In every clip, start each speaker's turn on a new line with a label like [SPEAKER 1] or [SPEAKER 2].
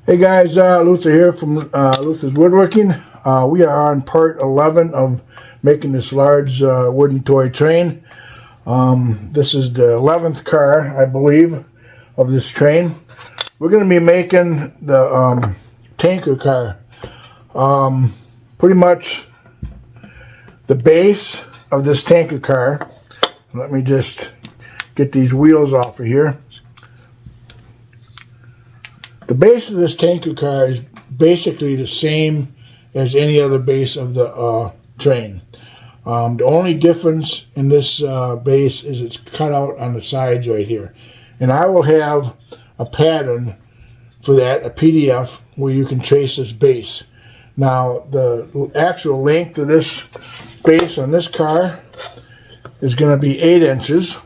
[SPEAKER 1] Hey guys, Luther here from Luther's Woodworking. We are on part 11 of making this large wooden toy train. This is the 11th car, I believe, of this train. We're going to be making the tanker car. Pretty much the base of this tanker car. Let me just get these wheels off of here. The base of this tanker car is basically the same as any other base of the train. The only difference in this base is it's cut out on the sides right here. And I will have a pattern for that, a PDF, where you can trace this base. Now, the actual length of this base on this car is going to be 8 inches.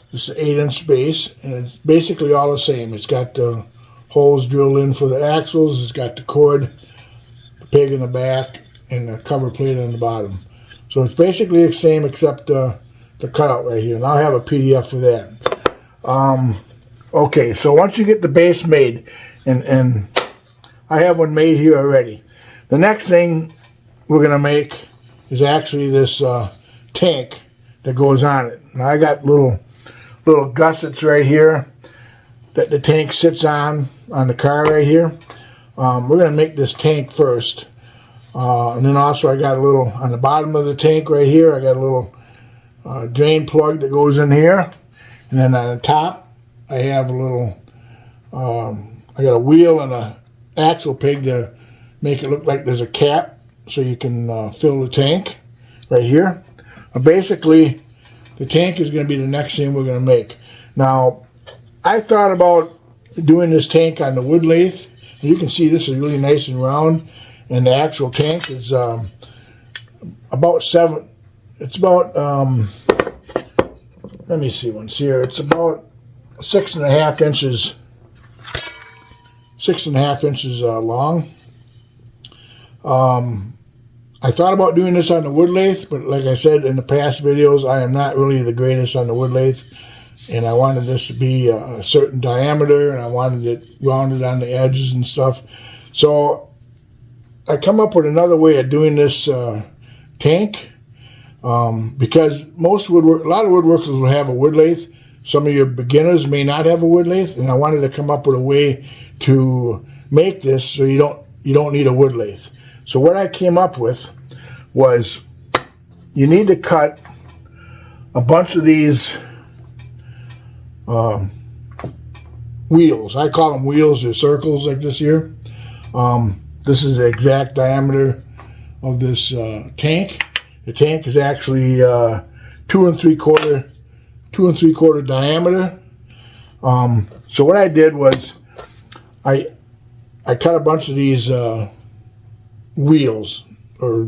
[SPEAKER 1] This is an 8-inch base, and it's basically all the same. It's got the holes drilled in for the axles. It's got the cord, the peg in the back, and the cover plate on the bottom. So it's basically the same except the cutout right here. And I'll have a PDF for that. Okay, so once you get the base made, and I have one made here already. The next thing we're going to make is actually this tank that goes on it. Now I got little gussets right here that the tank sits on the car right here. We're going to make this tank first. And then also I got a little, on the bottom of the tank right here, I got a little drain plug that goes in here. And then on the top, I have a little, I got a wheel and a axle peg to make it look like there's a cap so you can fill the tank right here. Basically, the tank is going to be the next thing we're going to make. Now, I thought about doing this tank on the wood lathe. You can see this is really nice and round, and the actual tank is about 7. It's about let me see once here. It's about 6.5 inches. 6.5 inches long. I thought about doing this on the wood lathe, but like I said in the past videos, I am not really the greatest on the wood lathe, and I wanted this to be a certain diameter, and I wanted it rounded on the edges and stuff. So I come up with another way of doing this tank, because a lot of woodworkers will have a wood lathe. Some of your beginners may not have a wood lathe, and I wanted to come up with a way to make this so you don't need a wood lathe. So what I came up with was you need to cut a bunch of these wheels. I call them wheels or circles like this here. This is the exact diameter of this tank. The tank is actually 2 3/4 diameter. So what I did was I cut a bunch of these wheels or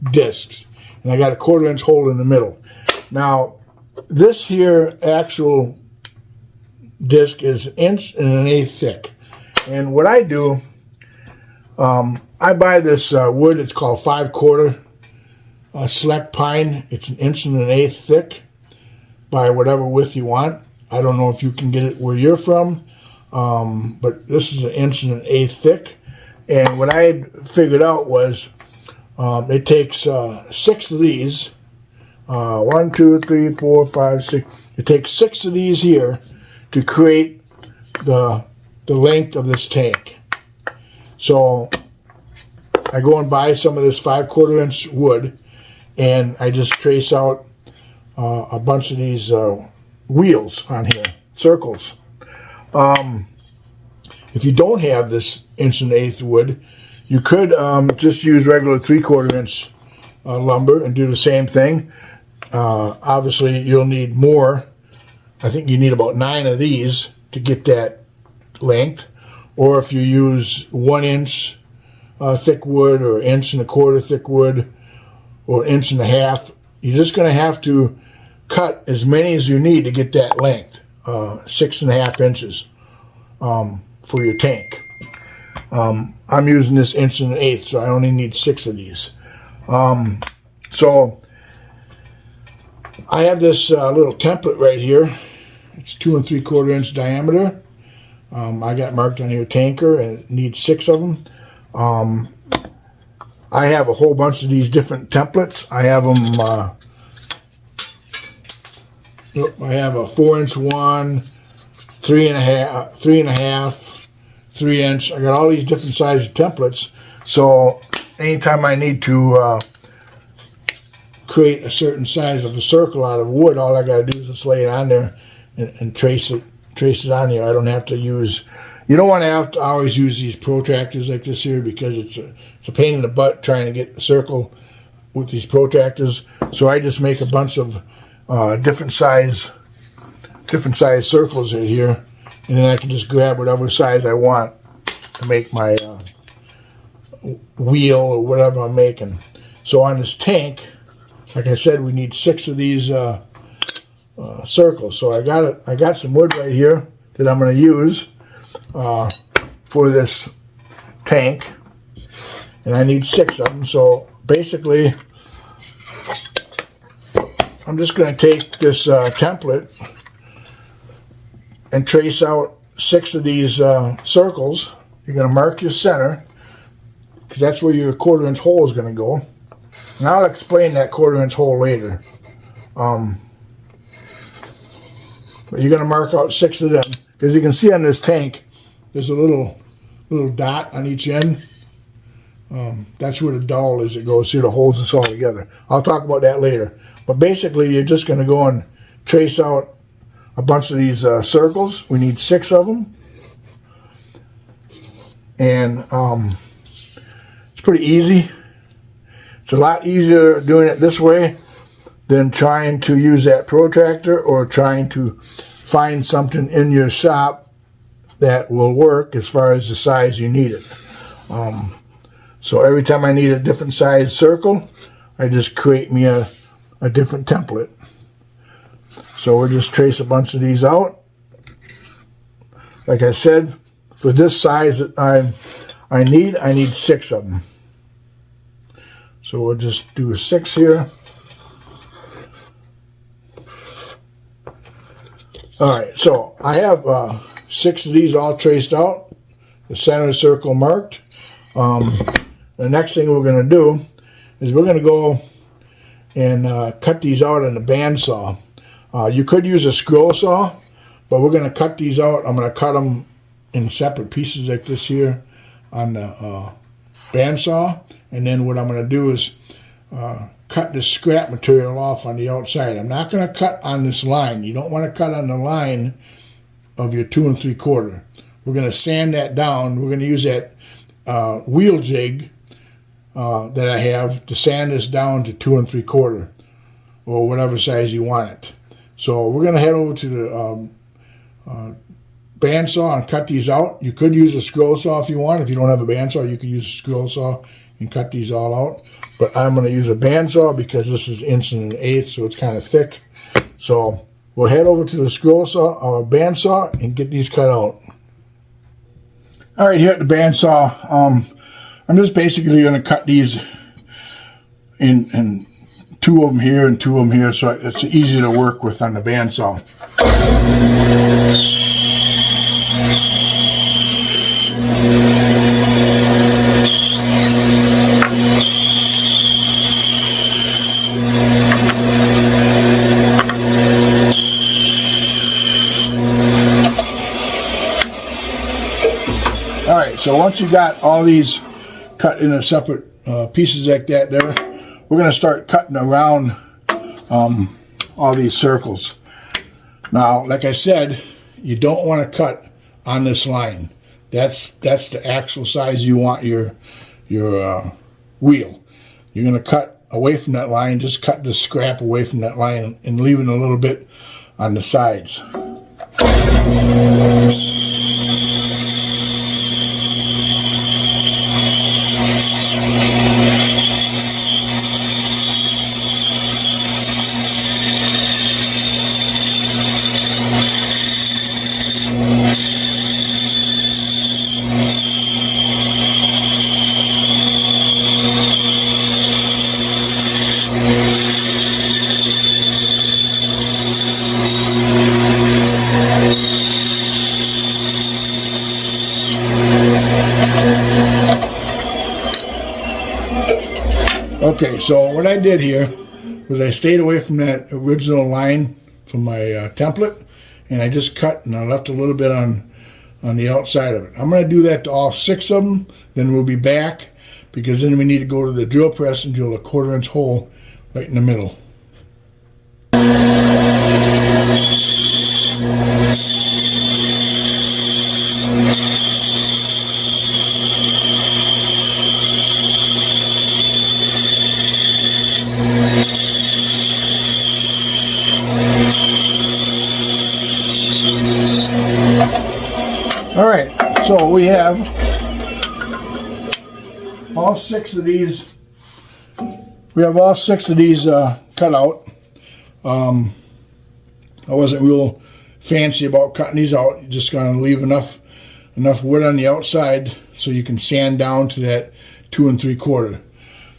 [SPEAKER 1] discs, and I got a 1/4 inch hole in the middle. Now this here actual disc is 1 1/8 thick, and what I do, I buy this wood. It's called 5/4 select pine. It's 1 1/8 thick by whatever width you want. I don't know if you can get it where you're from, but this is 1 1/8 thick. And what I had figured out was it takes 6 of these. 1, 2, 3, 4, 5, 6. It takes 6 of these here to create the length of this tank. So I go and buy some of this 5/4 inch wood, and I just trace out a bunch of these wheels on here, circles. If you don't have this 1 1/8 wood, you could just use regular 3/4 inch lumber and do the same thing. Obviously, you'll need more. I think you need about 9 of these to get that length. Or if you use 1 inch thick wood, or 1 1/4 thick wood, or 1 1/2, you're just going to have to cut as many as you need to get that length, 6.5 inches. For your tank. I'm using this 1 1/8, so I only need 6 of these. So I have this little template right here. It's 2 3/4 inch diameter. I got marked on here tanker, and it needs 6 of them. I have a whole bunch of these different templates. I have them. I have a 4-inch one, 3.5, 3-inch. I got all these different sized templates. So anytime I need to create a certain size of a circle out of wood, all I got to do is just lay it on there and trace it on there. I don't have to use. You don't want to have to always use these protractors like this here, because it's a pain in the butt trying to get a circle with these protractors. So I just make a bunch of different size circles in here, and then I can just grab whatever size I want to make my wheel or whatever I'm making. So on this tank, like I said, we need 6 of these circles. So I got some wood right here that I'm going to use for this tank, and I need 6 of them. So basically, I'm just going to take this template and trace out 6 of these circles. You're going to mark your center, because that's where your 1/4-inch hole is going to go. And I'll explain that 1/4-inch hole later. But you're going to mark out 6 of them, because you can see on this tank, there's a little dot on each end. That's where the dowel is. It goes through, that holds this all together. I'll talk about that later. But basically, you're just going to go and trace out a bunch of these circles. We need 6 of them. And it's pretty easy. It's a lot easier doing it this way than trying to use that protractor or trying to find something in your shop that will work as far as the size you need it. So every time I need a different size circle, I just create me a different template. So we'll just trace a bunch of these out. Like I said, for this size that I need 6 of them. So we'll just do a 6 here. Alright, so I have 6 of these all traced out, the center circle marked. The next thing we're going to do is we're going to go and cut these out on the bandsaw. You could use a scroll saw, but we're going to cut these out. I'm going to cut them in separate pieces like this here on the bandsaw. And then what I'm going to do is cut this scrap material off on the outside. I'm not going to cut on this line. You don't want to cut on the line of your 2 3/4. We're going to sand that down. We're going to use that wheel jig that I have to sand this down to 2 3/4 or whatever size you want it. So we're going to head over to the bandsaw and cut these out. You could use a scroll saw if you want. If you don't have a bandsaw, you could use a scroll saw and cut these all out. But I'm going to use a bandsaw because this is 1 1/8, so it's kind of thick. So we'll head over to the scroll saw or bandsaw and get these cut out. All right, here at the bandsaw, I'm just basically going to cut these in 2 of them here and 2 of them here, so it's easy to work with on the bandsaw. All right, so once you got all these cut into separate pieces like that there, we're going to start cutting around all these circles. Now, like I said, you don't want to cut on this line. That's the actual size you want your wheel. You're going to cut away from that line. Just cut the scrap away from that line and leaving a little bit on the sides. Okay, so what I did here was I stayed away from that original line from my template, and I just cut and I left a little bit on the outside of it. I'm going to do that to all 6 of them, then we'll be back, because then we need to go to the drill press and drill a 1/4 inch hole right in the middle. Alright, so we have all 6 of these. We have all 6 of these cut out. I wasn't real fancy about cutting these out. You're just going to leave enough wood on the outside so you can sand down to that 2 3/4.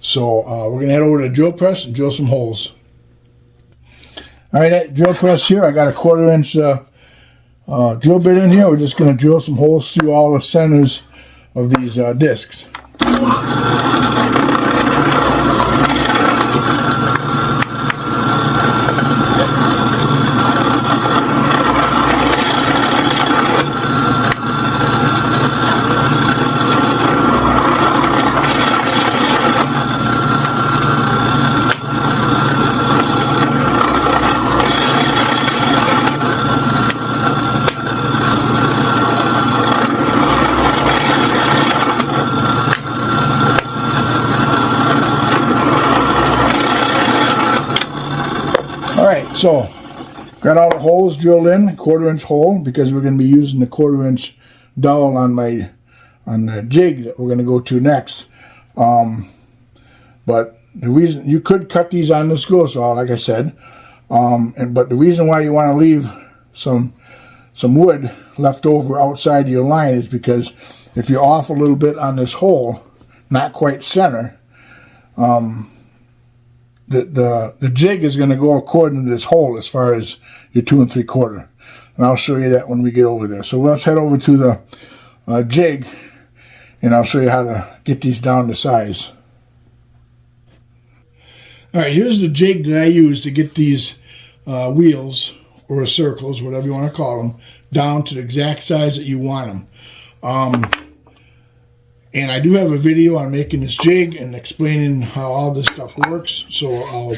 [SPEAKER 1] So we're going to head over to the drill press and drill some holes. Alright, that drill press here, I got a 1/4 inch drill bit in here. We're just going to drill some holes through all the centers of these discs. Alright, so got all the holes drilled in, 1/4 inch hole, because we're going to be using the 1/4 inch dowel on the jig that we're going to go to next. But the reason you could cut these on the screw saw, like I said, but the reason why you want to leave some wood left over outside your line is because if you're off a little bit on this hole, not quite center, the jig is going to go according to this hole as far as your 2 3/4, and I'll show you that when we get over there. So let's head over to the jig, and I'll show you how to get these down to size. All right, here's the jig that I use to get these wheels or circles, whatever you want to call them, down to the exact size that you want them. And I do have a video on making this jig and explaining how all this stuff works. So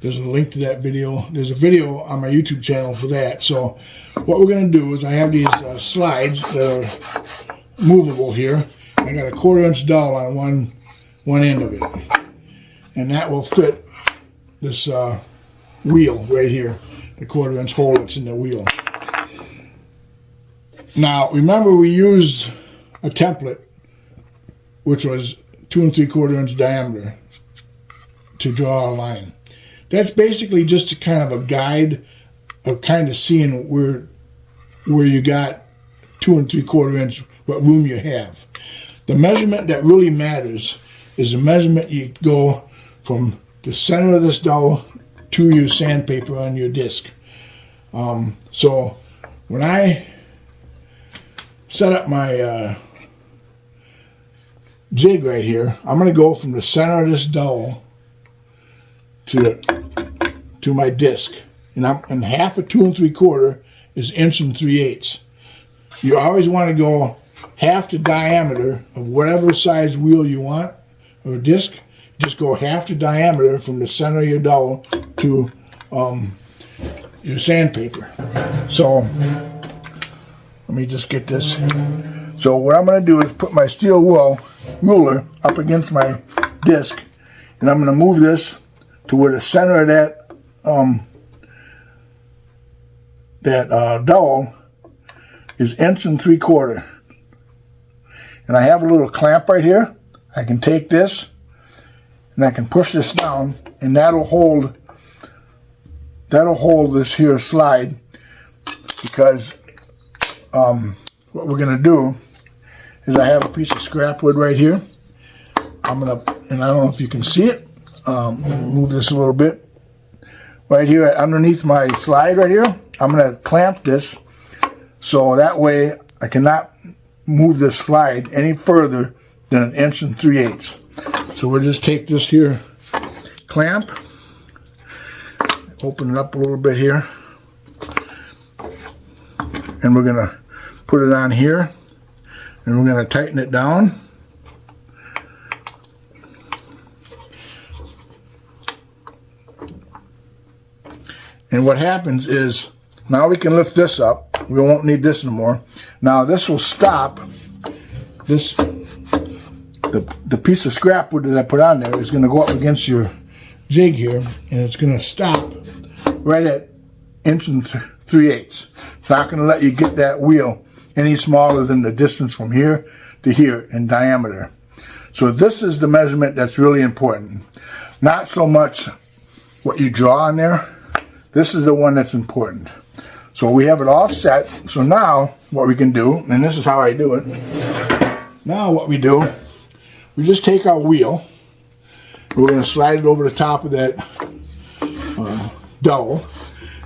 [SPEAKER 1] there's a link to that video. There's a video on my YouTube channel for that. So what we're going to do is I have these slides that are movable here. I got a 1/4 inch dowel on one end of it. And that will fit this wheel right here. The 1/4 inch hole that's in the wheel. Now remember, we used a template which was 2 3/4 inch diameter to draw a line. That's basically just a kind of a guide of kind of seeing where you got 2 3/4 inch, what room you have. The measurement that really matters is the measurement you go from the center of this dowel to your sandpaper on your disc. So when I set up my jig right here, I'm going to go from the center of this dowel to my disc, and half of 2 3/4 is 1 3/8. You always want to go half the diameter of whatever size wheel you want or disc. Just go half the diameter from the center of your dowel to your sandpaper. So let me just get this. So what I'm going to do is put my steel ruler up against my disc, and I'm going to move this to where the center of that dowel is 1 3/4. And I have a little clamp right here. I can take this and I can push this down, and that'll hold this here slide, because what we're going to do is I have a piece of scrap wood right here. And I don't know if you can see it. Move this a little bit. Right here underneath my slide right here, I'm going to clamp this so that way I cannot move this slide any further than 1 3/8. So we'll just take this here clamp. Open it up a little bit here. And we're going to put it on here. And we're going to tighten it down. And what happens is, now we can lift this up. We won't need this anymore. Now this will stop this. The piece of scrap wood that I put on there is going to go up against your jig here, and it's going to stop right at 1 3/8. It's not going to let you get that wheel any smaller than the distance from here to here in diameter. So this is the measurement that's really important. Not so much what you draw on there. This is the one that's important. So we have it all set. So now what we can do, and this is how I do it. Now what we do, we just take our wheel. We're going to slide it over the top of that dowel.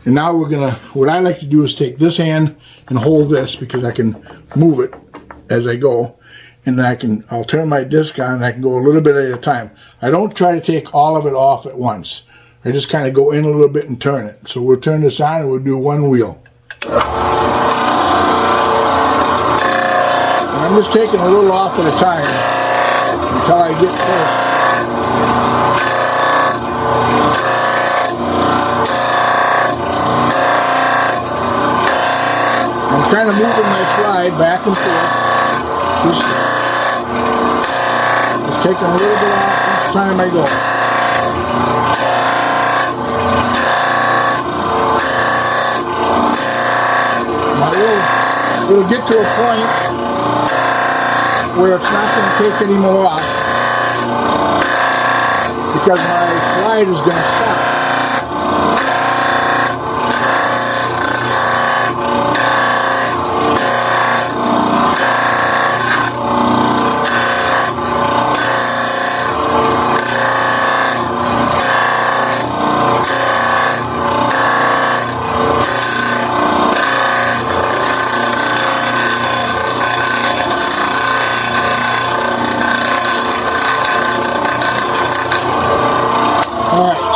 [SPEAKER 1] And now we're going to, what I like to do is take this hand and hold this, because I can move it as I go. And I'll turn my disc on and I can go a little bit at a time. I don't try to take all of it off at once. I just kind of go in a little bit and turn it. So we'll turn this on and we'll do one wheel. And I'm just taking a little off at a time until I get close. I'm kind of moving my slide back and forth. Just taking a little bit off each time I go. Now it'll get to a point where it's not going to take any more off, because my slide is going to stop.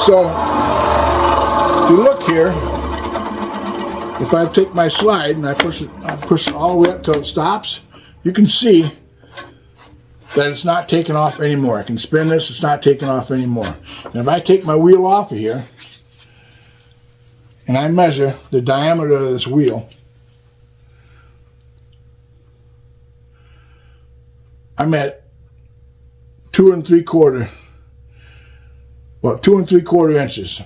[SPEAKER 1] So, if you look here, if I take my slide and I push it all the way up till it stops, you can see that it's not taking off anymore. I can spin this, it's not taking off anymore. And if I take my wheel off of here, and I measure the diameter of this wheel, I'm at 2 3/4. Well, 2 3/4 inches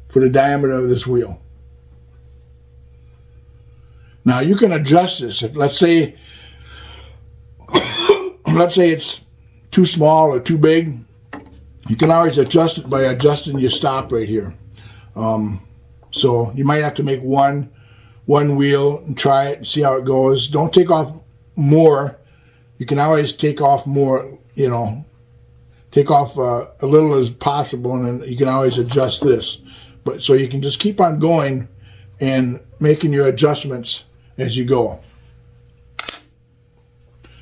[SPEAKER 1] for the diameter of this wheel. Now you can adjust this. If let's say it's too small or too big, you can always adjust it by adjusting your stop right here. So you might have to make one wheel and try it and see how it goes. Don't take off more. You can always take off more, you know. Take off a little as possible, and then you can always adjust this. But so you can just keep on going and making your adjustments as you go.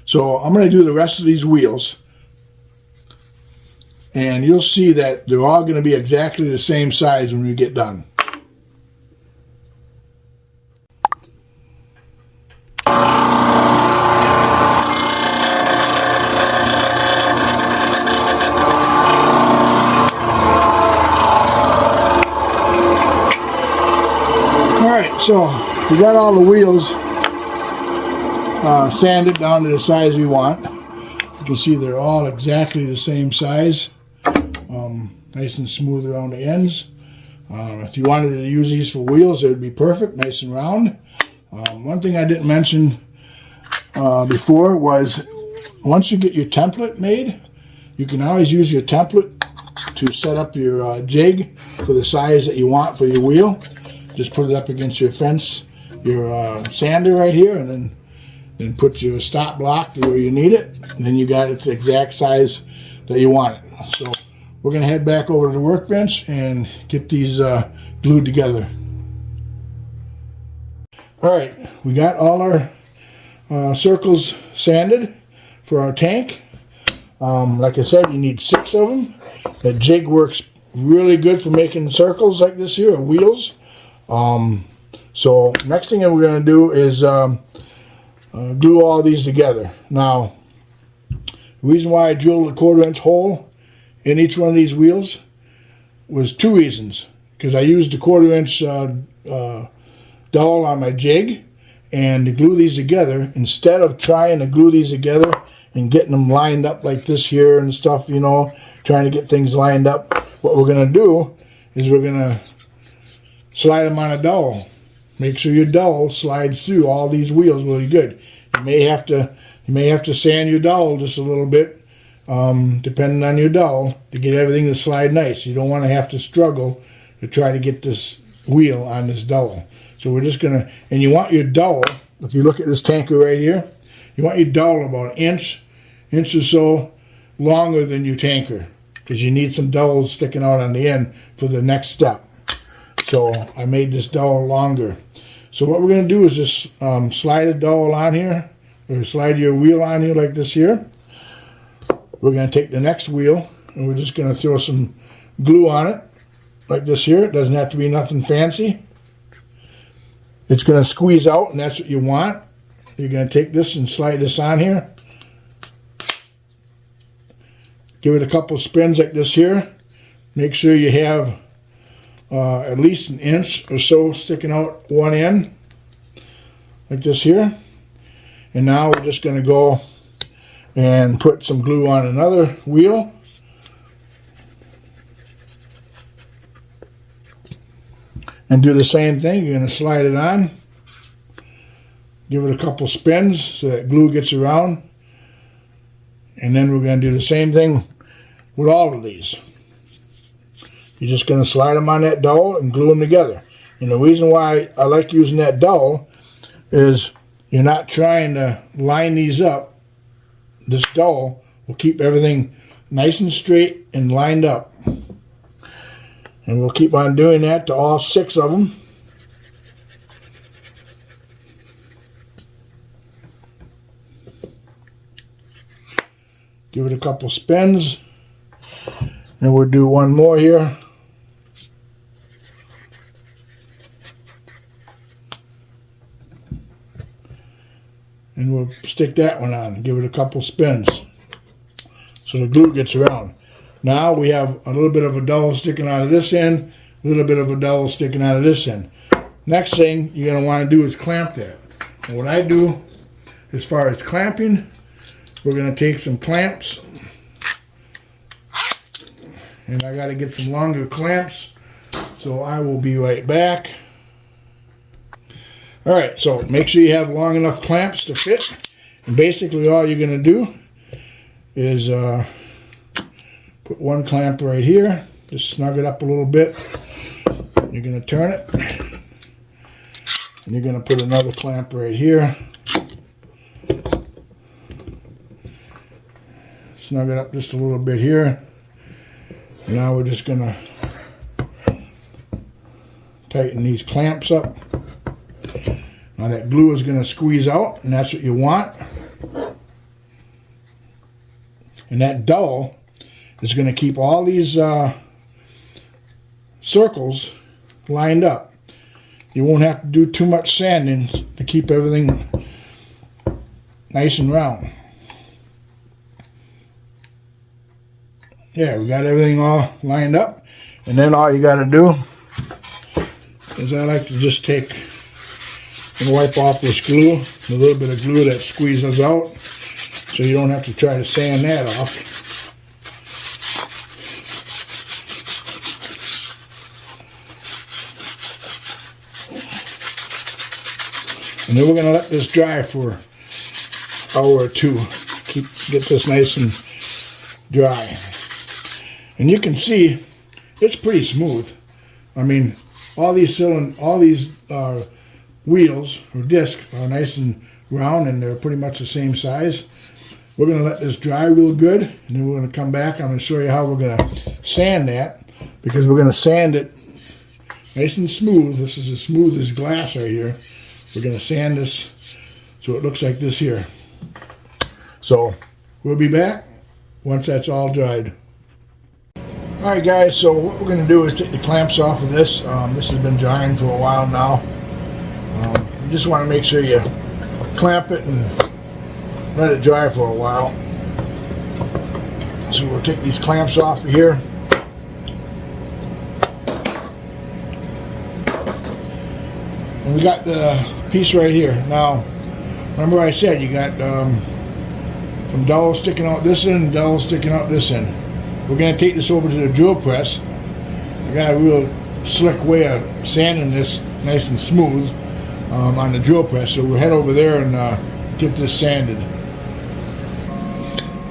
[SPEAKER 1] So I'm going to do the rest of these wheels, and you'll see that they're all going to be exactly the same size when we get done. So we got all the wheels sanded down to the size we want. You can see they're all exactly the same size, nice and smooth around the ends. If you wanted to use these for wheels, it would be perfect, nice and round. One thing I didn't mention before was, once you get your template made, you can always use your template to set up your jig for the size that you want for your wheel. Just put it up against your fence, your sander right here, and then put your stop block to where you need it, and then you got it the exact size that you want it. So we're going to head back over to the workbench and get these glued together. All right, we got all our circles sanded for our tank. Like I said, you need 6 of them. That jig works really good for making circles like this here, or wheels. So next thing that we're going to do is glue all these together. Now, the reason why I drilled a 1/4-inch hole in each one of these wheels was 2 reasons. Because I used a 1/4-inch dowel on my jig, and to glue these together, instead of trying to glue these together and getting them lined up like this here and stuff, you know, trying to get things lined up, what we're going to do is we're going to slide them on a dowel. Make sure your dowel slides through all these wheels really good. You may have to sand your dowel just a little bit, depending on your dowel, to get everything to slide nice. You don't want to have to struggle to try to get this wheel on this dowel. So we're just gonna, and you want your dowel, if you look at this tanker right here, you want your dowel about an inch or so longer than your tanker, because you need some dowels sticking out on the end for the next step. So I made this dowel longer. So what we're gonna do is just slide a dowel on here, or slide your wheel on here like this here. We're gonna take the next wheel, and we're just gonna throw some glue on it, like this here. It doesn't have to be nothing fancy. It's going to squeeze out, and that's what you want. You're going to take this and slide this on here. Give it a couple spins like this here. Make sure you have at least an inch or so sticking out one end, like this here. And now we're just going to go and put some glue on another wheel. And do the same thing. You're going to slide it on. Give it a couple spins so that glue gets around. And then we're going to do the same thing with all of these. You're just going to slide them on that dowel and glue them together. And the reason why I like using that dowel is you're not trying to line these up. This dowel will keep everything nice and straight and lined up. And we'll keep on doing that to all 6 of them. Give it a couple spins. And we'll do one more here. And we'll stick that one on. Give it a couple spins so the glue gets around. Now we have a little bit of a dowel sticking out of this end, a little bit of a dowel sticking out of this end. Next thing you're going to want to do is clamp that. And what I do as far as clamping, we're going to take some clamps. And I got to get some longer clamps, so I will be right back. Alright, so make sure you have long enough clamps to fit. And basically all you're going to do is put one clamp right here, just snug it up a little bit. You're going to turn it, and you're going to put another clamp right here. Snug it up just a little bit here. Now we're just going to tighten these clamps up. Now that glue is going to squeeze out, and that's what you want. And that dowel is going to keep all these circles lined up. You won't have to do too much sanding to keep everything nice and round. Yeah, we got everything all lined up. And then all you got to do is I like to just take and wipe off this glue, a little bit of glue that squeezes out, so you don't have to try to sand that off. And then we're going to let this dry for an hour or two. Get this nice and dry. And you can see it's pretty smooth. I mean, all these wheels or discs are nice and round, and they're pretty much the same size. We're going to let this dry real good, and then we're going to come back. I'm going to show you how we're going to sand that, because we're going to sand it nice and smooth. This is as smooth as glass right here. We're going to sand this so it looks like this here. So we'll be back once that's all dried. Alright guys, so what we're going to do is take the clamps off of this. This has been drying for a while now. You just want to make sure you clamp it and let it dry for a while. So we'll take these clamps off of here. And we got the piece right here. Now, remember I said you got some dowels sticking out this end, dowels sticking out this end. We're going to take this over to the drill press. I got a real slick way of sanding this nice and smooth on the drill press. So we'll head over there and get this sanded.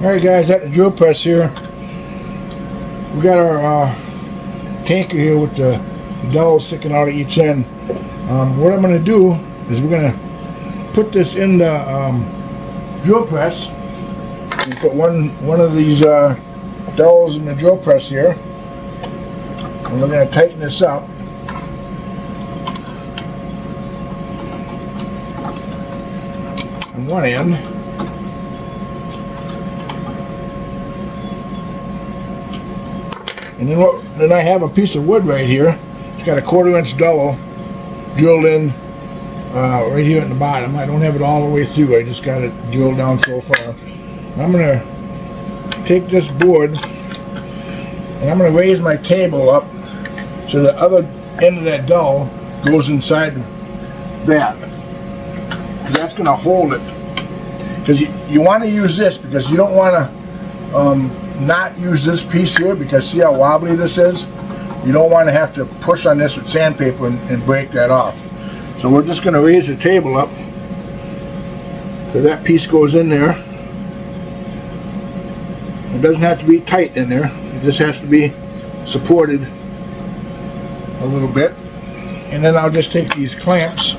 [SPEAKER 1] Alright guys, at the drill press here, we got our tanker here with the dowels sticking out of each end. What I'm going to do is we're going to put this in the drill press. We put one of these dowels in the drill press here, and we're going to tighten this up. On one end. And then I have a piece of wood right here. It's got a 1/4-inch dowel drilled in right here at the bottom. I don't have it all the way through. I just got it drilled down so far. I'm going to take this board and I'm going to raise my table up so the other end of that dowel goes inside that. Because that's going to hold it. Because you want to use this because you don't want to not use this piece here, because see how wobbly this is? You don't want to have to push on this with sandpaper and break that off. So we're just going to raise the table up so that piece goes in there. It doesn't have to be tight in there. It just has to be supported a little bit. And then I'll just take these clamps.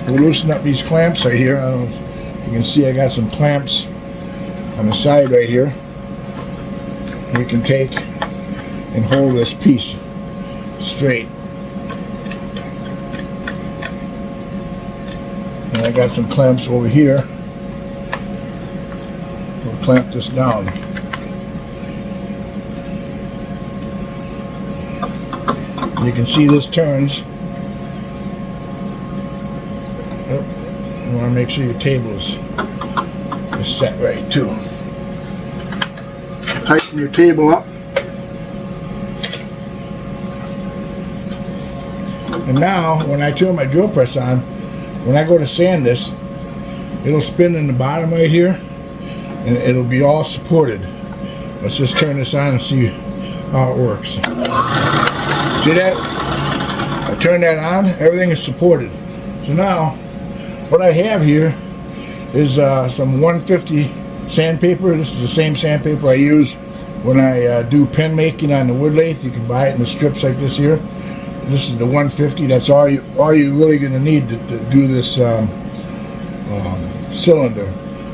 [SPEAKER 1] We'll loosen up these clamps right here. I don't know if you can see I got some clamps on the side right here. And you can take and hold this piece straight. And I got some clamps over here. We'll clamp this down. And you can see this turns. You want to make sure your table is set right too. Tighten your table up. And now, when I turn my drill press on, when I go to sand this, it'll spin in the bottom right here, and it'll be all supported. Let's just turn this on and see how it works. See that? I turn that on, everything is supported. So now, what I have here is some 150 sandpaper. This is the same sandpaper I use when I do pen making on the wood lathe. You can buy it in the strips like this here. This is the 150. That's all you're really going to need to do this cylinder.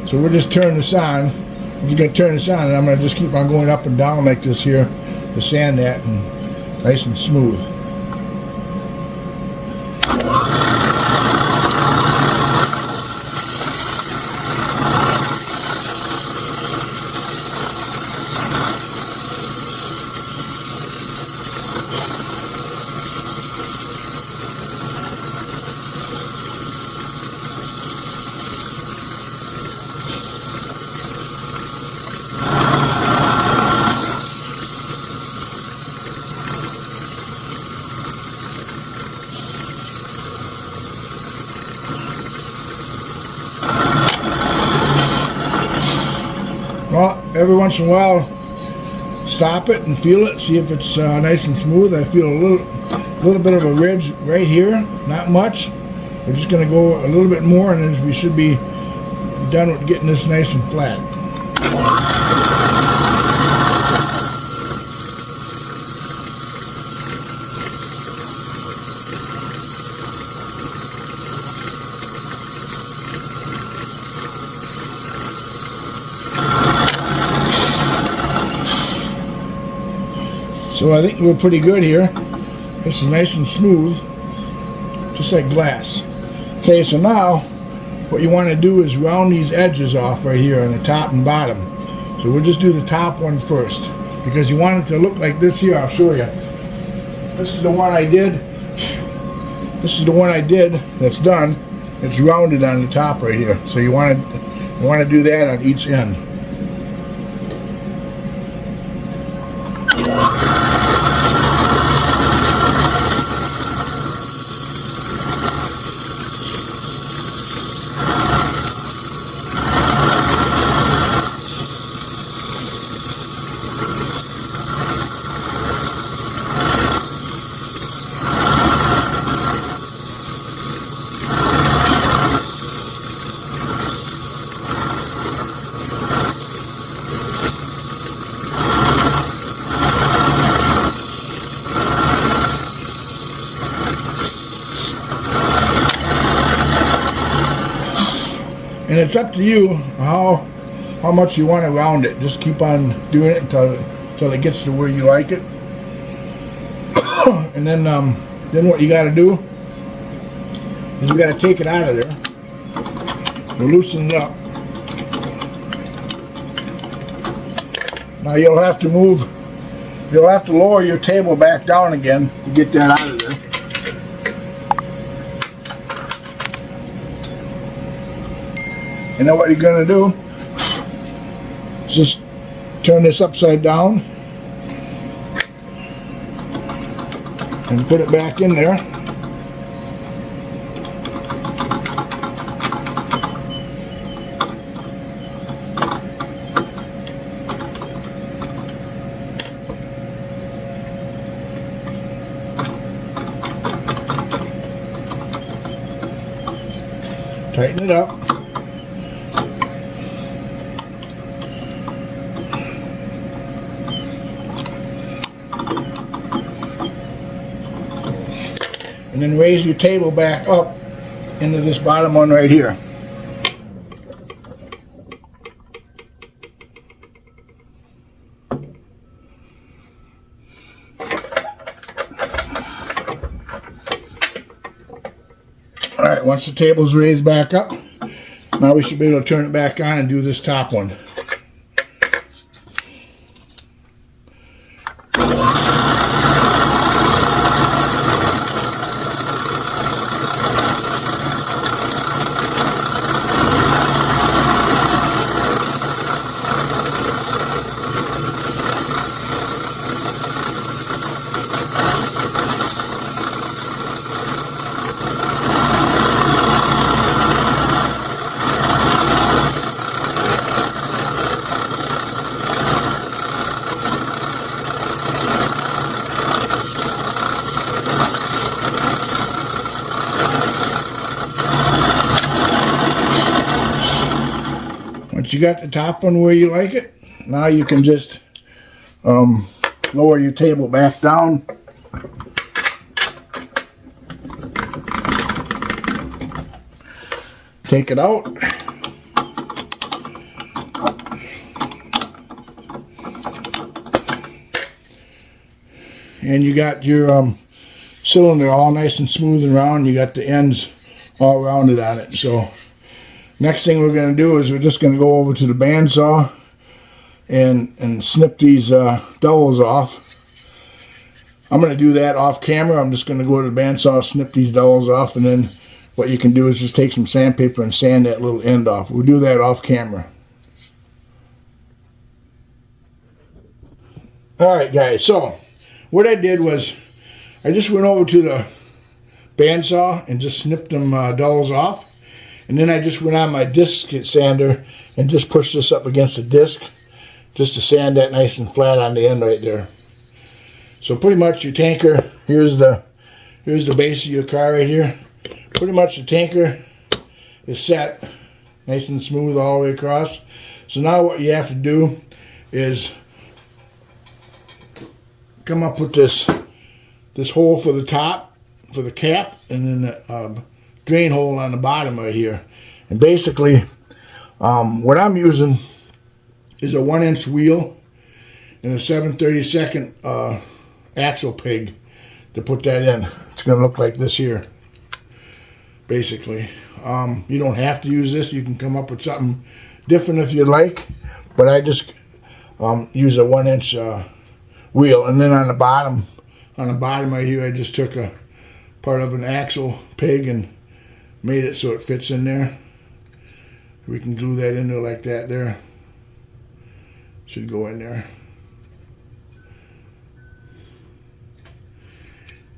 [SPEAKER 1] So we'll just turn this on. I'm just going to turn this on, and I'm going to just keep on going up and down like this here to sand that and nice and smooth. Well, every once in a while, stop it and feel it, see if it's nice and smooth. I feel a little bit of a ridge right here, not much. We're just going to go a little bit more, and then we should be done with getting this nice and flat. So I think we're pretty good here. This is nice and smooth, just like glass. Okay, so now what you want to do is round these edges off right here on the top and bottom. So we'll just do the top one first. because you want it to look like this here. I'll show you. This is the one I did. This is the one I did that's done. It's rounded on the top right here. So you want to do that on each end. And it's up to you how much you want to round it. Just keep on doing it until it gets to where you like it. And then what you got to do is we got to take it out of there. We'll loosen it up. Now you'll have to lower your table back down again to get that out of there. And then what you're going to do is just turn this upside down and put it back in there. Tighten it up. And then raise your table back up into this bottom one right here. Alright, once the table's raised back up, now we should be able to turn it back on and do this top one. Once you got the top one where you like it, now you can just lower your table back down. Take it out. And you got your cylinder all nice and smooth and round. You got the ends all rounded on it. So next thing we're going to do is we're just going to go over to the bandsaw and snip these dowels off. I'm going to do that off camera. I'm just going to go to the bandsaw, snip these dowels off, and then what you can do is just take some sandpaper and sand that little end off. We'll do that off camera. Alright guys, so what I did was I just went over to the bandsaw and just snipped them dowels off. And then I just went on my disc sander and just pushed this up against the disc just to sand that nice and flat on the end right there. So pretty much your tanker, here's the base of your car right here. Pretty much the tanker is set nice and smooth all the way across. So now what you have to do is come up with this hole for the top, for the cap, and then the drain hole on the bottom right here. And basically what I'm using is a 1-inch wheel and a 7/32 axle peg to put that in. It's going to look like this here basically. You don't have to use this. You can come up with something different if you like, but I just use a 1-inch wheel. And then on the bottom right here, I just took a part of an axle peg and made it so it fits in there. We can glue that in there like that there. Should go in there.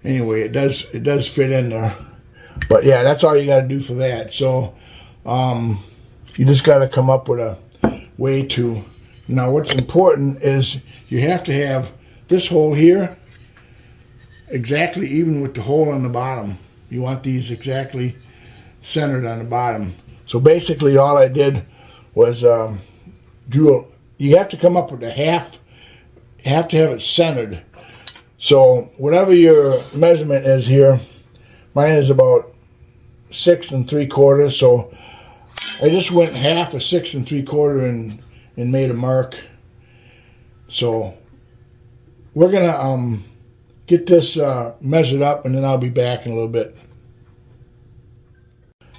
[SPEAKER 1] Anyway, it does fit in there. But yeah, that's all you got to do for that. So you just got to come up with a way to. Now what's important is you have to have this hole here exactly even with the hole on the bottom. You want these exactly centered on the bottom. So basically all I did was drew. You have to come up with a half. You have to have it centered. So whatever your measurement is here, mine is about 6 3/4. So I just went half of 6 3/4 and made a mark. So we're gonna get this measured up, and then I'll be back in a little bit.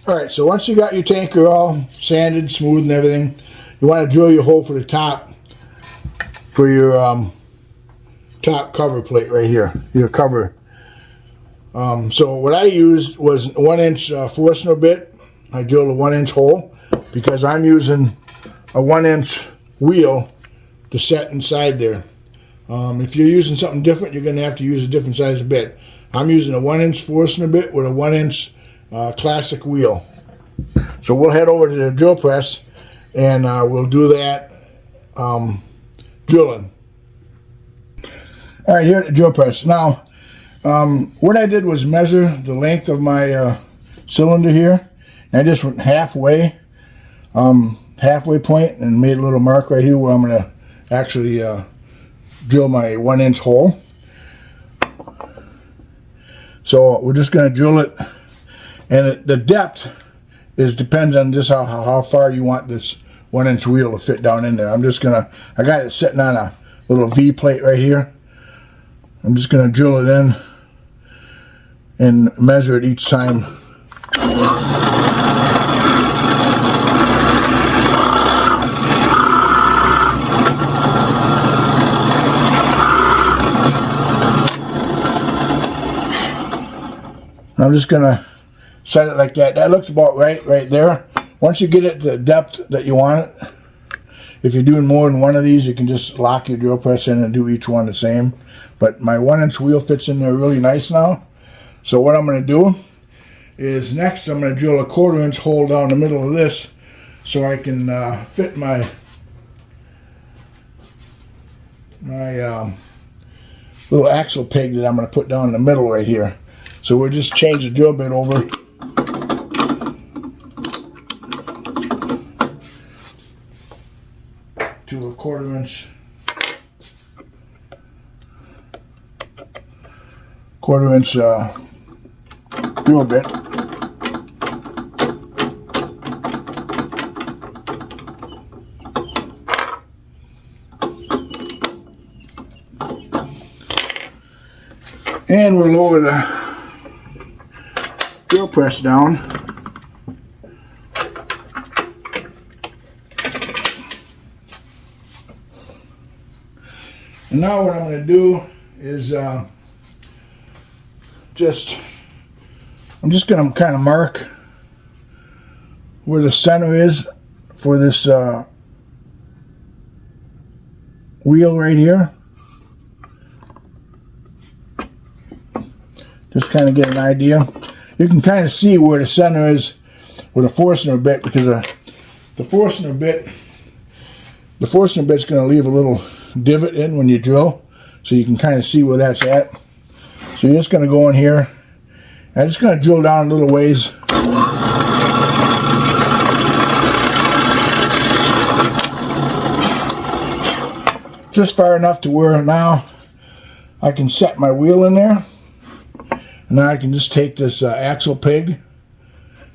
[SPEAKER 1] All right. So once you got your tanker all sanded, smooth, and everything, you want to drill your hole for the top for your top cover plate right here, your cover. So what I used was 1-inch Forstner bit. I drilled a 1-inch hole because I'm using a 1-inch wheel to set inside there. If you're using something different, you're going to have to use a different size bit. I'm using a 1-inch Forstner bit with a 1-inch classic wheel. So we'll head over to the drill press and we'll do that drilling. All right, here at the drill press. Now, what I did was measure the length of my cylinder here. And I just went halfway point and made a little mark right here where I'm going to actually drill my 1-inch hole. So we're just going to drill it, and the depth depends on just how far you want this 1-inch wheel to fit down in there. I got it sitting on a little V plate right here. I'm just going to drill it in and measure it each time. I'm just going to set it like that. That looks about right there. Once you get it to the depth that you want it, if you're doing more than one of these, you can just lock your drill press in and do each one the same. But my 1-inch wheel fits in there really nice now. So what I'm going to do is next I'm going to drill a 1/4-inch hole down the middle of this so I can fit my little axle peg that I'm going to put down in the middle right here. So we'll just change the drill bit over to a 1/4-inch drill bit. And we'll lower the drill press down. And now what I'm going to do is I'm just going to kind of mark where the center is for this wheel right here. Just kind of get an idea. You can kind of see where the center is with a Forstner bit, because the Forstner bit's going to leave a little divot in when you drill, so you can kind of see where that's at. So you're just going to go in here. I'm just going to drill down a little ways. Just far enough to where now I can set my wheel in there. And now I can just take this axle peg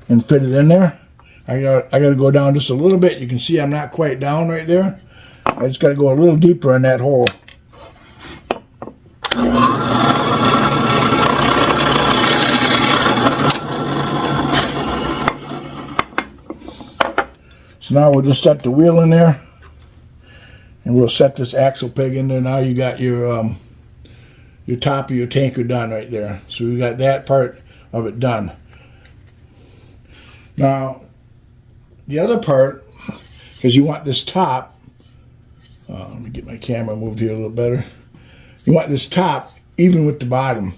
[SPEAKER 1] and fit it in there. I got to go down just a little bit. You can see I'm not quite down right there. I just got to go a little deeper in that hole. So now we'll just set the wheel in there And we'll set this axle peg in there. Now you got your top of your tanker done right there. So we got that part of it done. Now, the other part, because you want this top, let me get my camera moved here a little better. You want this top even with the bottom.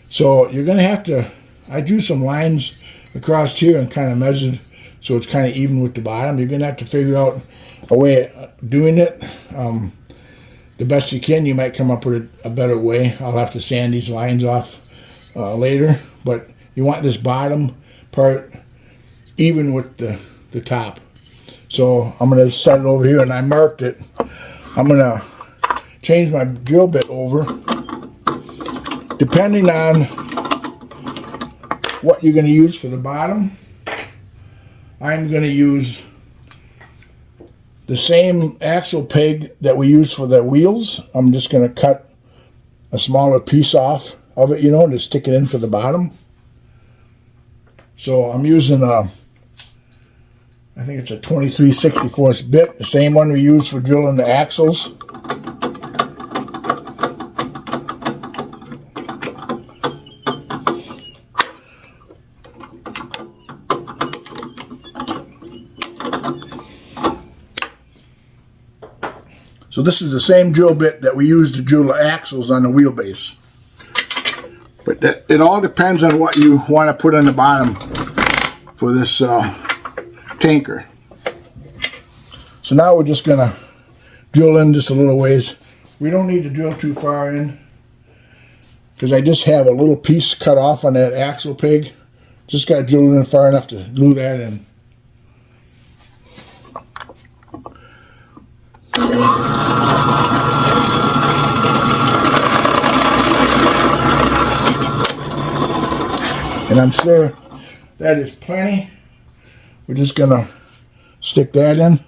[SPEAKER 1] So you're going to have to, I drew some lines across here and kind of measured so it's kind of even with the bottom. You're going to have to figure out a way of doing it the best you can. You might come up with a better way. I'll have to sand these lines off later. But you want this bottom part even with the top. So I'm going to set it over here, and I marked it. I'm going to change my drill bit over. Depending on what you're going to use for the bottom, I'm going to use the same axle peg that we use for the wheels. I'm just going to cut a smaller piece off of it, and just stick it in for the bottom. So I'm using I think it's a 23/64 bit, the same one we use for drilling the axles. So this is the same drill bit that we use to drill the axles on the wheelbase. But it all depends on what you want to put on the bottom for this tanker. So now we're just going to drill in just a little ways. We don't need to drill too far in because I just have a little piece cut off on that axle peg. Just got to drill in far enough to glue that in. And I'm sure that is plenty. We're just gonna stick that in.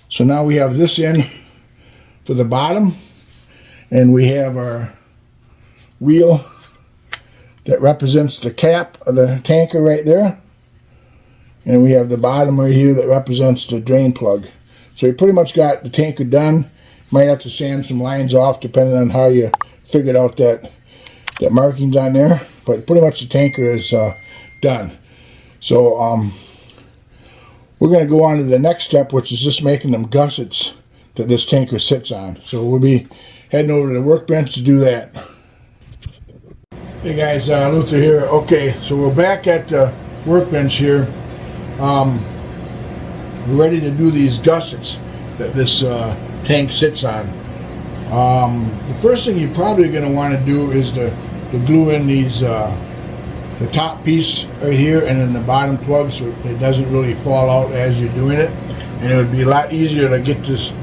[SPEAKER 1] So now we have this in for the bottom, and we have our wheel that represents the cap of the tanker right there, and we have the bottom right here that represents the drain plug. So you pretty much got the tanker done. Might have to sand some lines off depending on how you figured out that markings on there, but pretty much the tanker is done. So we're going to go on to the next step, which is just making them gussets that this tanker sits on. So we'll be heading over to the workbench to do that. Hey guys, Luther here. Okay, so we're back at the workbench here. We're ready to do these gussets that this tank sits on. The first thing you're probably going to want to do is to glue in these the top piece right here and then the bottom plug so it doesn't really fall out as you're doing it, and it would be a lot easier to get this.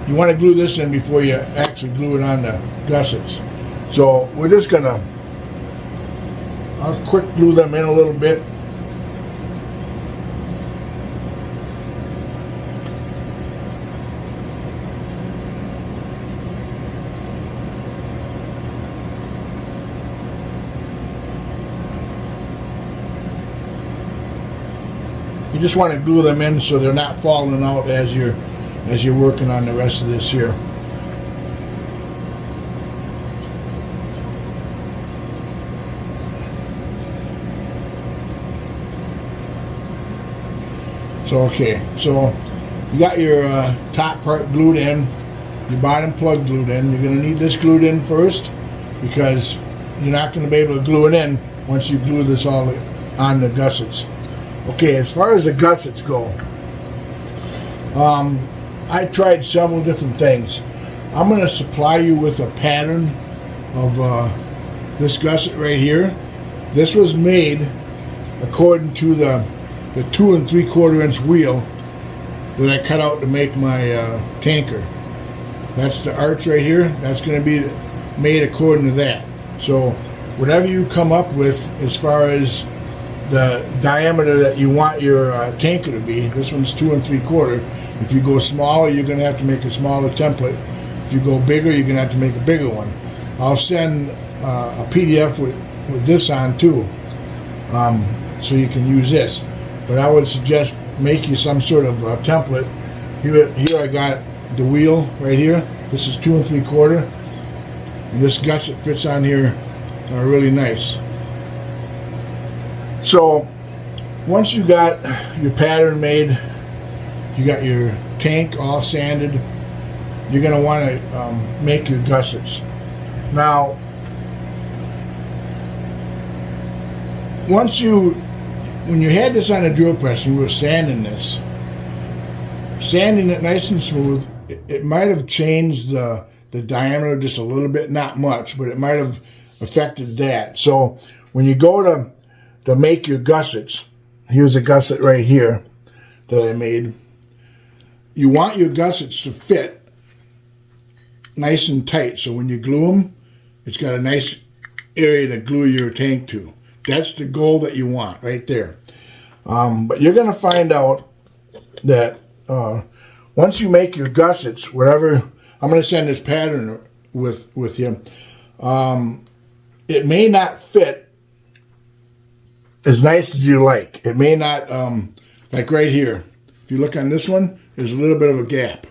[SPEAKER 1] You want to glue this in before you actually glue it on the gussets. So we're just gonna, I'll quick glue them in a little bit. You just want to glue them in so they're not falling out as you're working on the rest of this here. So okay, so you got your top part glued in, your bottom plug glued in. You're going to need this glued in first because you're not going to be able to glue it in once you glue this all on the gussets. Okay, as far as the gussets go, I tried several different things. I'm going to supply you with a pattern of this gusset right here. This was made according to the 2 3/4 inch wheel that I cut out to make my tanker. That's the arch right here. That's going to be made according to that. So whatever you come up with as far as the diameter that you want your tanker to be, this one's 2 3/4. If you go smaller, you're going to have to make a smaller template. If you go bigger, you're going to have to make a bigger one. I'll send a PDF with this on too, so you can use this. But I would suggest make you some sort of template. Here I got the wheel right here. This is 2 3/4, and this gusset fits on here really nice. So once you got your pattern made, you got your tank all sanded, you're going to want to make your gussets. Now, when you had this on a drill press and we were sanding it nice and smooth, it might have changed the diameter just a little bit, not much, but it might have affected that. So when you go to make your gussets, here's a gusset right here that I made. You want your gussets to fit nice and tight, so when you glue them, it's got a nice area to glue your tank to. That's the goal that you want right there. But you're going to find out that once you make your gussets, whatever, I'm going to send this pattern with you, it may not fit as nice as you like. It may not, like right here, if you look on this one, there's a little bit of a gap,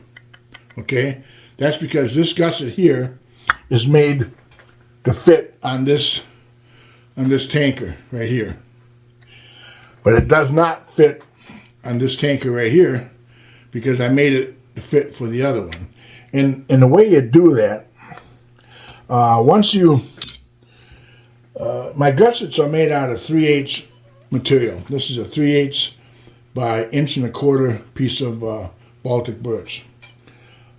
[SPEAKER 1] okay? That's because this gusset here is made to fit on this tanker right here. But it does not fit on this tanker right here because I made it to fit for the other one. And the way you do that, once you, my gussets are made out of 3/8 material. This is a 3/8 by 1¼ inch piece of Baltic birch.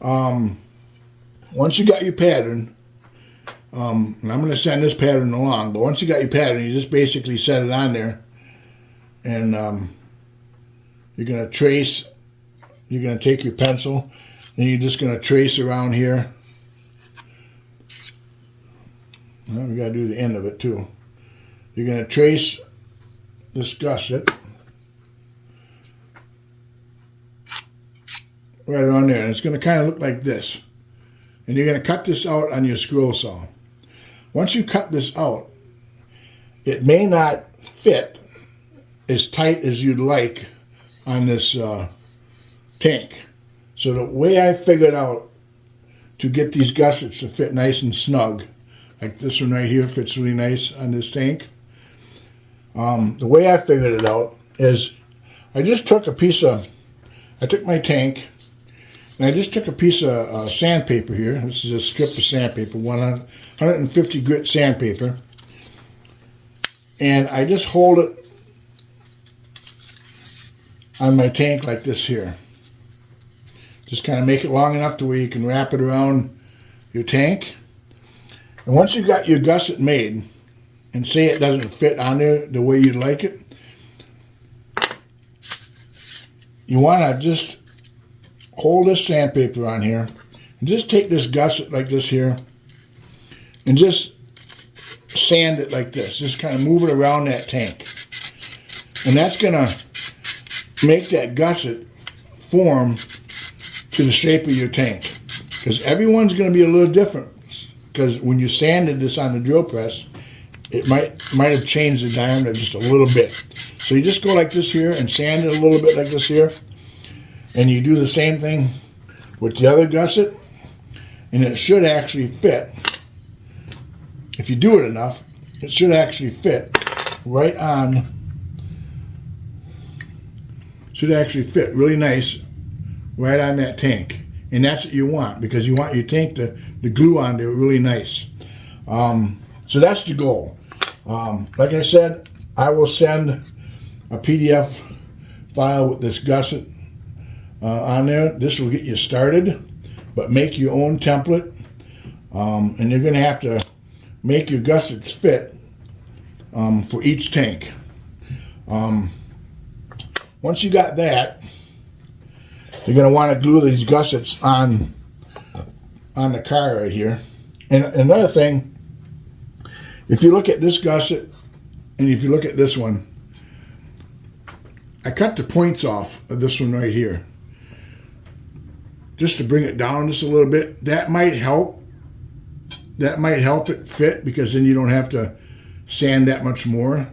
[SPEAKER 1] Once you got your pattern, and I'm going to send this pattern along, but once you got your pattern, you just basically set it on there, and you're going to trace, you're going to take your pencil, and you're just going to trace around here. Well, we got to do the end of it too. You're going to trace this gusset right around there, and it's going to kind of look like this. And you're going to cut this out on your scroll saw. Once you cut this out, it may not fit as tight as you'd like on this tank. So the way I figured out to get these gussets to fit nice and snug, like this one right here fits really nice on this tank, the way I figured it out is I just took I took my tank, and I just took a piece of sandpaper here. This is a strip of sandpaper, 150 grit sandpaper. And I just hold it on my tank like this here. Just kind of make it long enough to where you can wrap it around your tank. And once you've got your gusset made, and say it doesn't fit on there the way you'd like it, you want to just hold this sandpaper on here and just take this gusset like this here and just sand it like this. Just kind of move it around that tank. And that's going to make that gusset form to the shape of your tank. Because everyone's going to be a little different. Because when you sanded this on the drill press, it might have changed the diameter just a little bit. So you just go like this here and sand it a little bit like this here. And you do the same thing with the other gusset, and it should actually fit. If you do it enough, it should actually fit right on. Should actually fit really nice right on that tank. And that's what you want, because you want your tank to glue on there really nice. So that's the goal. Like I said, I will send a PDF file with this gusset on there. This will get you started, but make your own template, and you're going to have to make your gussets fit for each tank. Once you got that, you're going to want to glue these gussets on the car right here. And another thing, if you look at this gusset and if you look at this one, I cut the points off of this one right here just to bring it down just a little bit. That might help. That might help it fit, because then you don't have to sand that much more.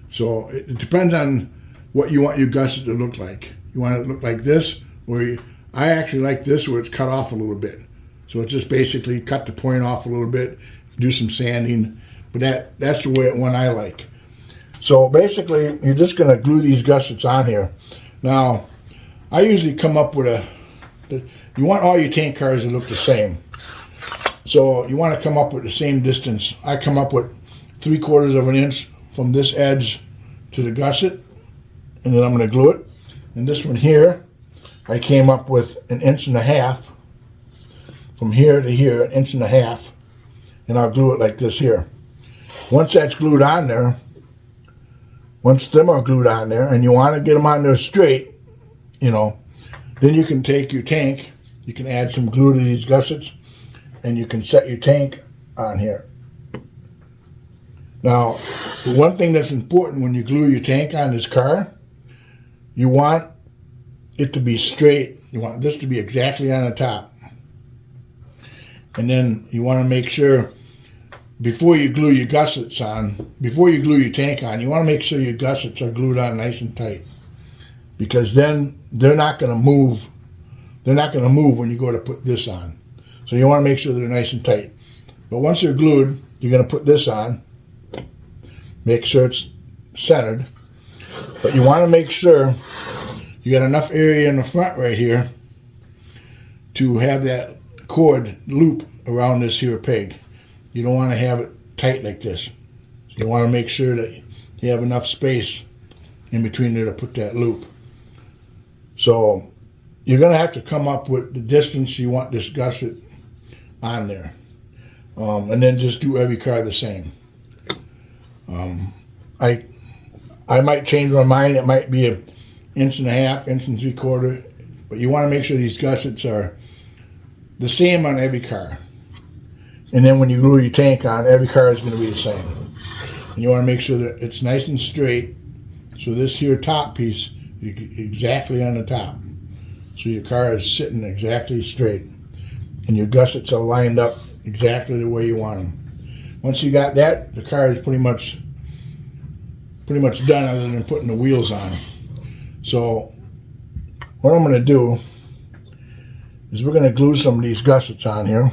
[SPEAKER 1] So it depends on what you want your gusset to look like. You want it to look like this, or I actually like this where it's cut off a little bit. So it's just basically cut the point off a little bit, do some sanding. But that's the way one I like. So basically, you're just going to glue these gussets on here. Now, I usually come up with you want all your tank cars to look the same. So you want to come up with the same distance. I come up with 3/4 of an inch from this edge to the gusset, and then I'm going to glue it. And this one here, I came up with 1.5 inches from here to here, 1.5 inches, and I'll glue it like this here. Once that's glued on there, once them are glued on there, and you want to get them on there straight, you know, then you can take your tank, you can add some glue to these gussets, and you can set your tank on here. Now, the one thing that's important when you glue your tank on this car, you want it to be straight. You want this to be exactly on the top. And then you want to make sure, before you glue your gussets on, before you glue your tank on, you want to make sure your gussets are glued on nice and tight. Because then they're not going to move. They're not going to move when you go to put this on. So you want to make sure they're nice and tight. But once they're glued, you're going to put this on. Make sure it's centered. But you want to make sure you got enough area in the front right here to have that cord loop around this here peg. You don't want to have it tight like this. So you want to make sure that you have enough space in between there to put that loop. So you're going to have to come up with the distance you want this gusset on there. And then just do every car the same. I might change my mind. It might be 1.5 inches, 1.75 inches, but you want to make sure these gussets are the same on every car. And then when you glue your tank on, every car is going to be the same. And you want to make sure that it's nice and straight. So this here top piece is exactly on the top. So your car is sitting exactly straight. And your gussets are lined up exactly the way you want them. Once you got that, the car is pretty much done, other than putting the wheels on. So what I'm going to do is we're going to glue some of these gussets on here.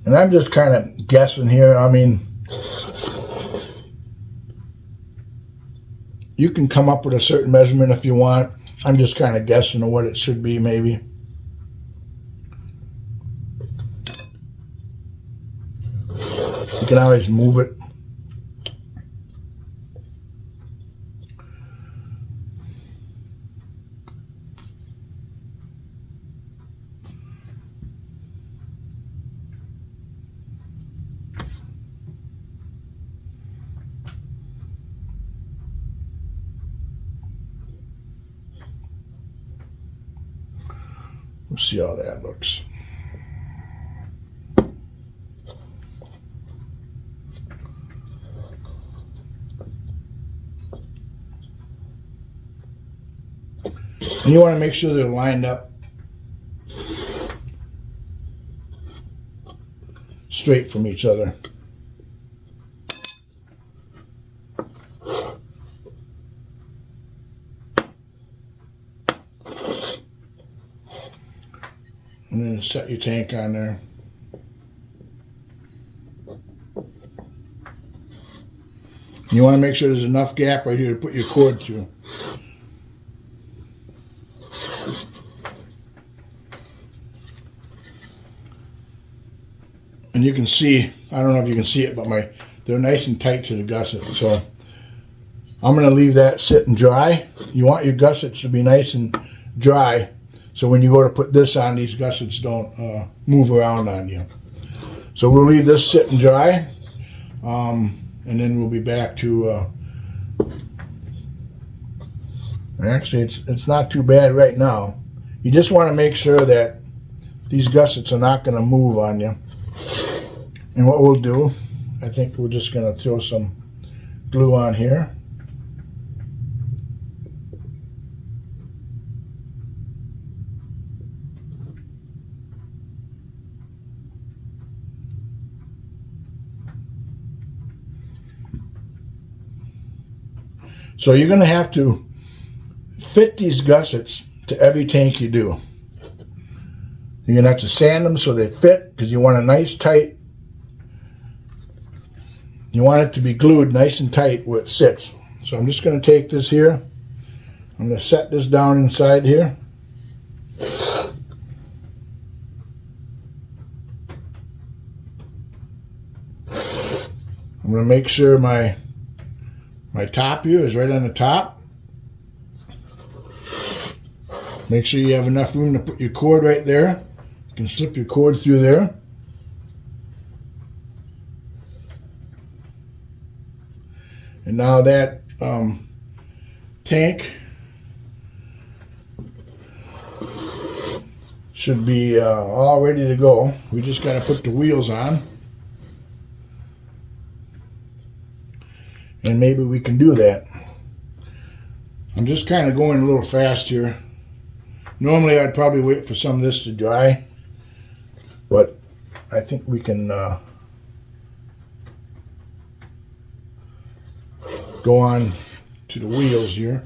[SPEAKER 1] And I'm just kind of guessing here. I mean, you can come up with a certain measurement if you want. I'm just kind of guessing on what it should be, maybe. You can always move it. We'll see how that looks. And you want to make sure they're lined up straight from each other. And then set your tank on there. You want to make sure there's enough gap right here to put your cord through. And you can see, I don't know if you can see it, but they're nice and tight to the gusset. So I'm going to leave that sit and dry. You want your gussets to be nice and dry, so when you go to put this on, these gussets don't move around on you. So we'll leave this sit and dry, and then we'll be back to, actually it's not too bad right now. You just want to make sure that these gussets are not going to move on you. And what we'll do, I think we're just going to throw some glue on here. So you're going to have to fit these gussets to every tank you do. You're going to have to sand them so they fit, because you want a nice tight, you want it to be glued nice and tight where it sits. So I'm just going to take this here. I'm going to set this down inside here. I'm going to make sure my top here is right on the top. Make sure you have enough room to put your cord right there. You can slip your cord through there. And now that tank should be all ready to go. We just got to put the wheels on. And maybe we can do that. I'm just kind of going a little fast here. Normally I'd probably wait for some of this to dry, but I think we can go on to the wheels here.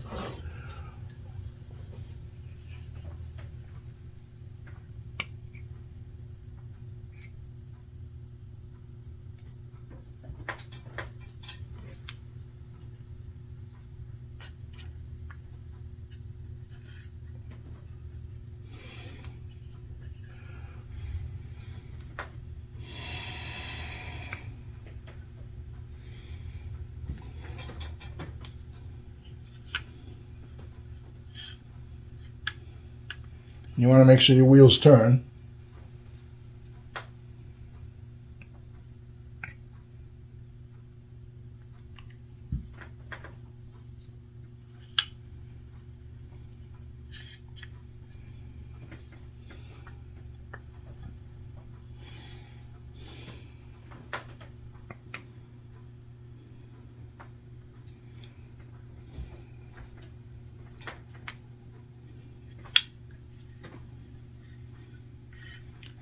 [SPEAKER 1] You want to make sure your wheels turn.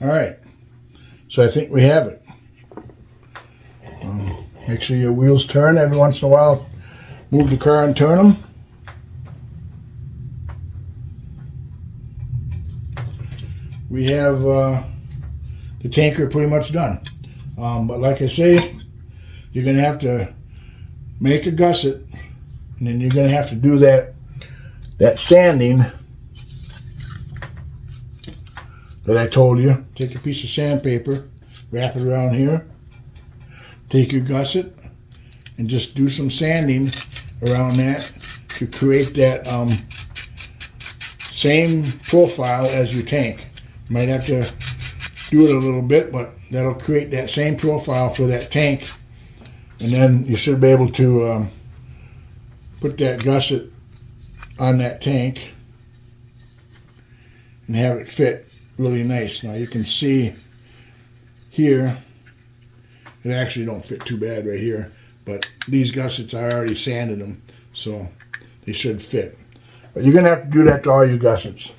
[SPEAKER 1] All right, so I think we have it. Make sure your wheels turn every once in a while. Move the car and turn them. We have the tanker pretty much done. But like I say, you're going to have to make a gusset, and then you're going to have to do that sanding that I told you. Take a piece of sandpaper, wrap it around here, take your gusset, and just do some sanding around that to create that same profile as your tank. You might have to do it a little bit, but that'll create that same profile for that tank, and then you should be able to put that gusset on that tank and have it fit really nice. Now you can see here, it actually don't fit too bad right here, but these gussets, I already sanded them, so they should fit. But you're going to have to do that to all your gussets.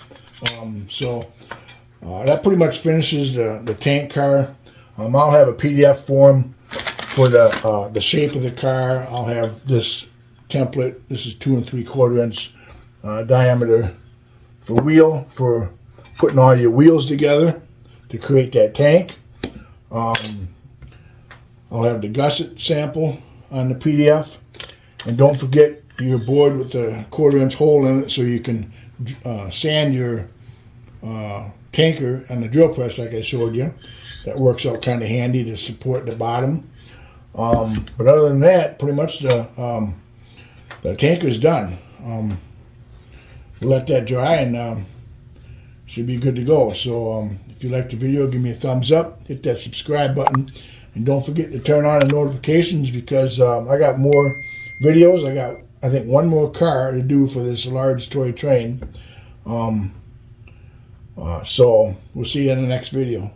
[SPEAKER 1] That pretty much finishes the tank car. I'll have a PDF form for the shape of the car. I'll have this template. This is 2 3/4 inch diameter for wheel for putting all your wheels together to create that tank. I'll have the gusset sample on the PDF, and don't forget your board with the 1/4 inch hole in it so you can sand your tanker on the drill press like I showed you. That works out kind of handy to support the bottom. But other than that, pretty much the tanker's done. We'll let that dry and should be good to go. So if you liked the video, give me a thumbs up, hit that subscribe button, and don't forget to turn on the notifications, because I got more videos. I got, I think, one more car to do for this large toy train. So we'll see you in the next video.